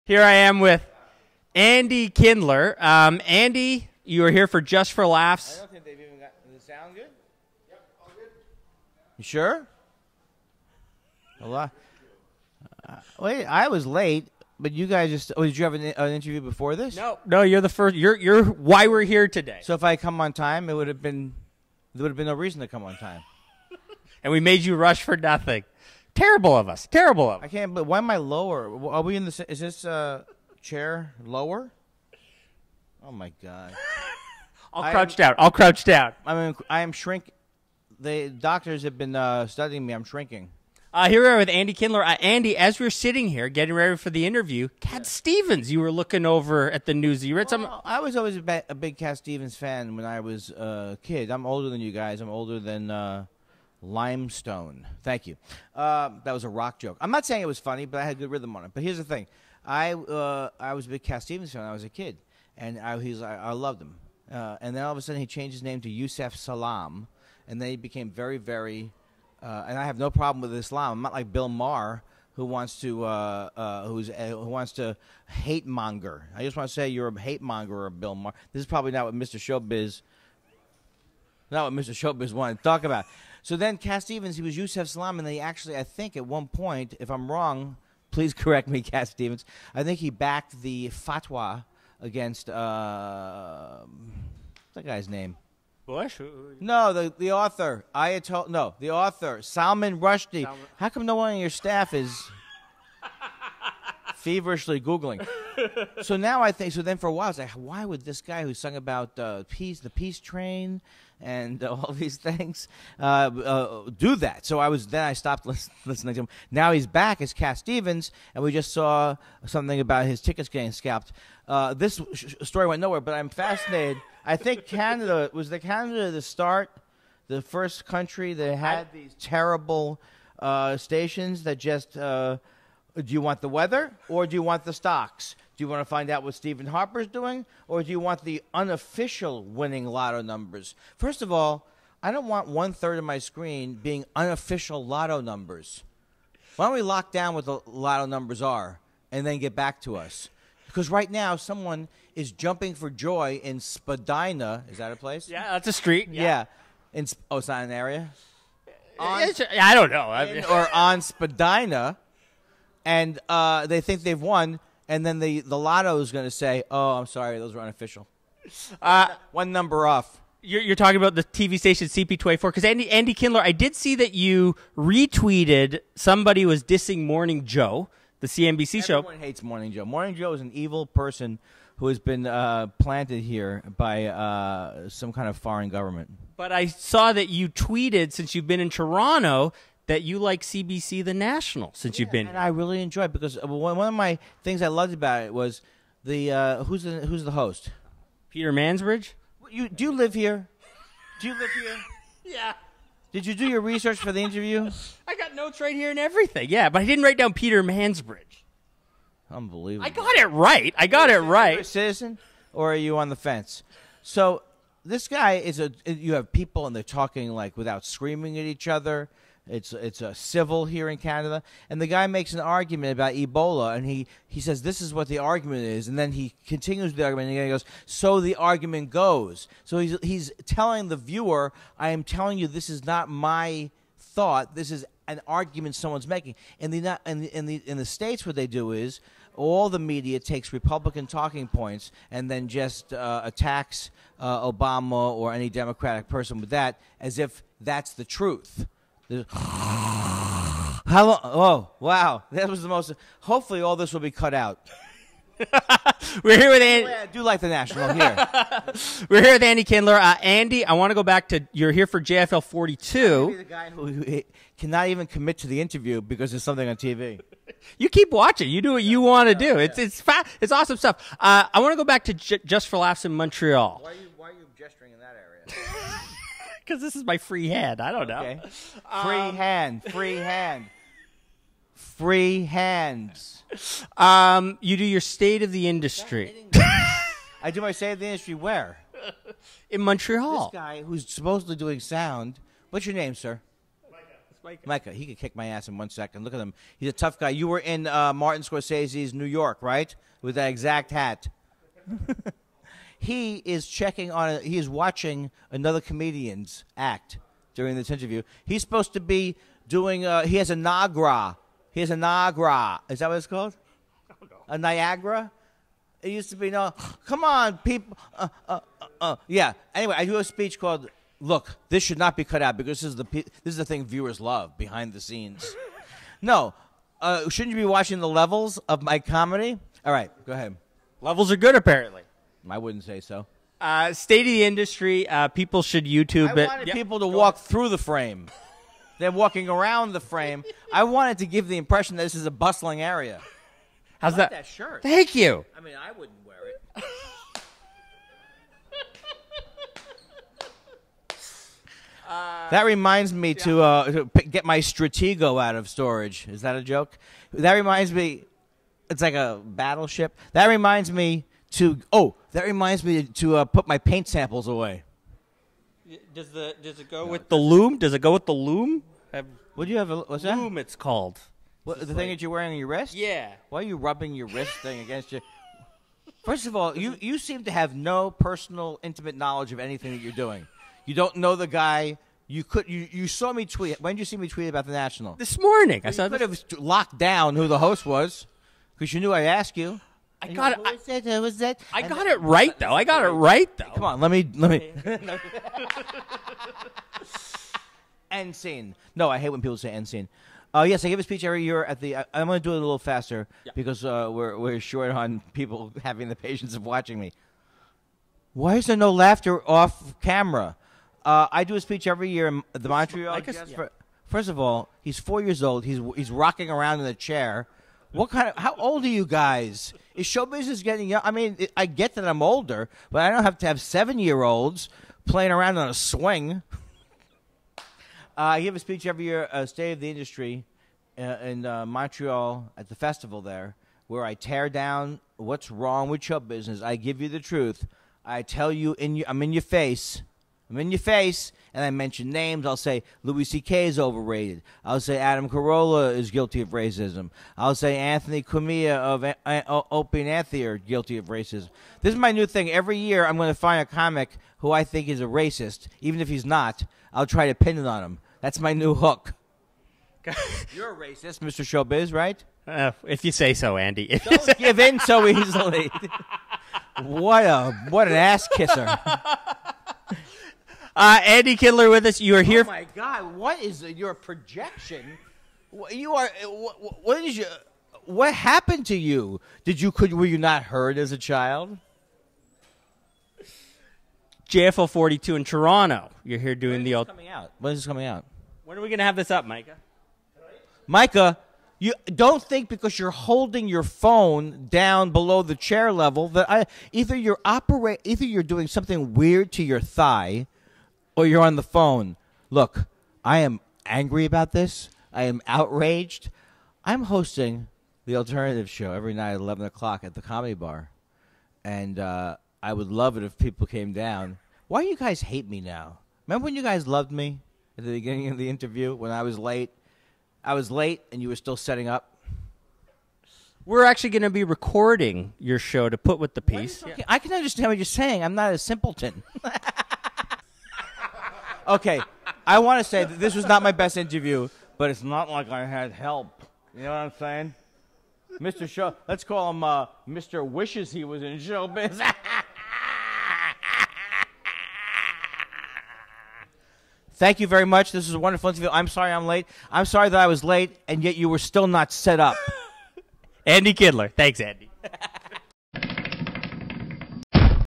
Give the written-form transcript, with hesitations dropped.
Here I am with Andy Kindler. Andy, you are here for Just for Laughs. I don't think they've even got. Does it sound good? Yep, all good. You sure? A lot. Wait, I was late, but you guys just. Oh, did you have an interview before this? No, you're the first. You're why we're here today. So if I come on time, there would have been no reason to come on time. And we made you rush for nothing. Terrible of us. Terrible of us. I can't. But why am I lower? Are we in the? Is this chair lower? Oh my God. I'll crouch down. I mean, I am shrink. The doctors have been studying me. I'm shrinking. Here we are with Andy Kindler. Andy, as we're sitting here getting ready for the interview, Cat Stevens, you were looking over at the news. You read some. I was always a big Cat Stevens fan when I was a kid. I'm older than you guys. I'm older than Limestone. Thank you. That was a rock joke. I'm not saying it was funny, but I had good rhythm on it. But here's the thing. I was a big Cat Stevens fan when I was a kid, and I loved him. And then all of a sudden he changed his name to Yusef Salaam, and then he became very, very. And I have no problem with Islam. I'm not like Bill Maher, who wants to who wants to hate monger. I just want to say you're a hate monger or Bill Maher. This is probably not what MrShoBiz wanted to talk about. So then Cat Stevens, he was Yusef Salaam, and then he actually, I think at one point, if I'm wrong, please correct me, Cat Stevens. I think he backed the fatwa against what's that guy's name? Bush? No, the author. The author, Salman Rushdie. How come no one on your staff is feverishly Googling? So now I think, so then for a while, I was like, why would this guy who sung about the peace train and all these things do that? So I stopped listening to him. Now he's back as Cat Stevens, and we just saw something about his tickets getting scalped. This story went nowhere, but I'm fascinated. I think Canada the first country that had these terrible stations that just, do you want the weather or do you want the stocks? Do you want to find out what Stephen Harper's doing, or do you want the unofficial winning lotto numbers? First of all, I don't want 1/3 of my screen being unofficial lotto numbers. Why don't we lock down what the lotto numbers are and then get back to us? Because right now, someone is jumping for joy in Spadina. Is that a place? Yeah, that's a street. Yeah. It's not an area? I don't know. Or on Spadina, and they think they've won, and then the lotto is going to say, oh, I'm sorry, those were unofficial. One number off. You're talking about the TV station CP24, because Andy Kindler, I did see that you retweeted somebody was dissing Morning Joe, the CNBC show. Everyone hates Morning Joe. Morning Joe is an evil person who has been planted here by some kind of foreign government. But I saw that you tweeted, since you've been in Toronto, that you like CBC The National since you've been. And I really enjoy it because one of my things I loved about it was the who's the host? Peter Mansbridge. Do you live here? Do you live here? Yeah. Did you do your research for the interview? I got notes right here and everything. Yeah, but I didn't write down Peter Mansbridge. Unbelievable. I got it right. Are you a citizen, or are you on the fence? So this guy is you have people and they're talking like without screaming at each other. It's a civil here in Canada, and the guy makes an argument about Ebola, and he says this is what the argument is, and then he continues the argument, and he goes, so the argument goes. So he's telling the viewer, I am telling you this is not my thought, this is an argument someone's making. In the States, what they do is all the media takes Republican talking points and then just attacks Obama or any Democratic person with that as if that's the truth. How long? Oh, wow. That was the most. Hopefully, all this will be cut out. We're here with Andy. I do like the National here. We're here with Andy Kindler. Andy, I want to go back to you're here for JFL 42. Maybe the guy who cannot even commit to the interview because there's something on TV. You keep watching. You do what you want to do. It's awesome stuff. I want to go back to Just for Laughs in Montreal. Why are you gesturing in that area? Because this is my free hand. I don't know. Okay. Free hands. You do your state of the industry. I do my state of the industry where? In Montreal. This guy who's supposedly doing sound. What's your name, sir? Micah, he could kick my ass in 1 second. Look at him. He's a tough guy. You were in Martin Scorsese's New York, right? With that exact hat. He is he is watching another comedian's act during this interview. He's supposed to be doing, he has a Nagra. He has a Nagra. Is that what it's called? A Niagara? It used to be, no, come on, people. Yeah. Anyway, I do a speech called, look, this should not be cut out because this is the thing viewers love, behind the scenes. No. Shouldn't you be watching the levels of my comedy? All right, go ahead. Levels are good, apparently. I wouldn't say so. State of the industry, people should YouTube it. I wanted people to walk through the frame. They're walking around the frame. I wanted to give the impression that this is a bustling area. How's I like that? that shirt. Thank you. I mean, I wouldn't wear it. That reminds me to get my Stratego out of storage. Is that a joke? That reminds me, it's like a battleship. That reminds me to put my paint samples away. Does it go with the loom? Does it go with the loom? What do you have? What's that? Loom, it's called. What, the thing that you're wearing on your wrist? Yeah. Why are you rubbing your wrist thing against you? First of all, you seem to have no personal, intimate knowledge of anything that you're doing. You don't know the guy. You saw me tweet. When did you see me tweet about the National? This morning. You could have locked down who the host was because you knew I'd ask you. I got it. Who was that? I got it right, though. I got it right, though. Come on, let me. End scene. No, I hate when people say end scene. Yes, I give a speech every year at the. I'm going to do it a little faster because we're short on people having the patience of watching me. Why is there no laughter off camera? I do a speech every year in the Montreal. First of all, he's 4 years old. He's rocking around in a chair. How old are you guys? Is showbiz is getting young? I mean, I get that I'm older, but I don't have to have 7-year-olds playing around on a swing. I give a speech every year, State of the Industry, in Montreal at the festival there, where I tear down what's wrong with show business. I give you the truth. I tell you, I'm in your face. I'm in your face, and I mention names. I'll say Louis C.K. is overrated. I'll say Adam Carolla is guilty of racism. I'll say Anthony Cumia of Opie and Anthony are guilty of racism. This is my new thing. Every year I'm going to find a comic who I think is a racist. Even if he's not, I'll try to pin it on him. That's my new hook. You're a racist, MrShoBiz, right? If you say so, Andy. Don't give in so easily. What an ass kisser. Andy Kindler with us. You are here. Oh my God! What is your projection? You are. What is your? What happened to you? Were you not heard as a child? JFL 42 in Toronto. You're here doing the old. Coming out. When is this coming out? When are we gonna have this up, Micah? Micah, you don't think because you're holding your phone down below the chair level that either you're doing something weird to your thigh, or you're on the phone. Look, I am angry about this. I am outraged. I'm hosting the alternative show every night at 11 o'clock at the Comedy Bar, and I would love it if people came down. Why do you guys hate me now? Remember when you guys loved me at the beginning of the interview when I was late? I was late, and you were still setting up. We're actually going to be recording your show to put with the piece. Yeah. I can understand what you're saying. I'm not a simpleton. Okay, I want to say that this was not my best interview, but it's not like I had help. You know what I'm saying? Mr. Show, let's call him Mr. Wishes he was in showbiz. Thank you very much. This was a wonderful interview. I'm sorry I'm late. I'm sorry that I was late, and yet you were still not set up. Andy Kindler. Thanks, Andy.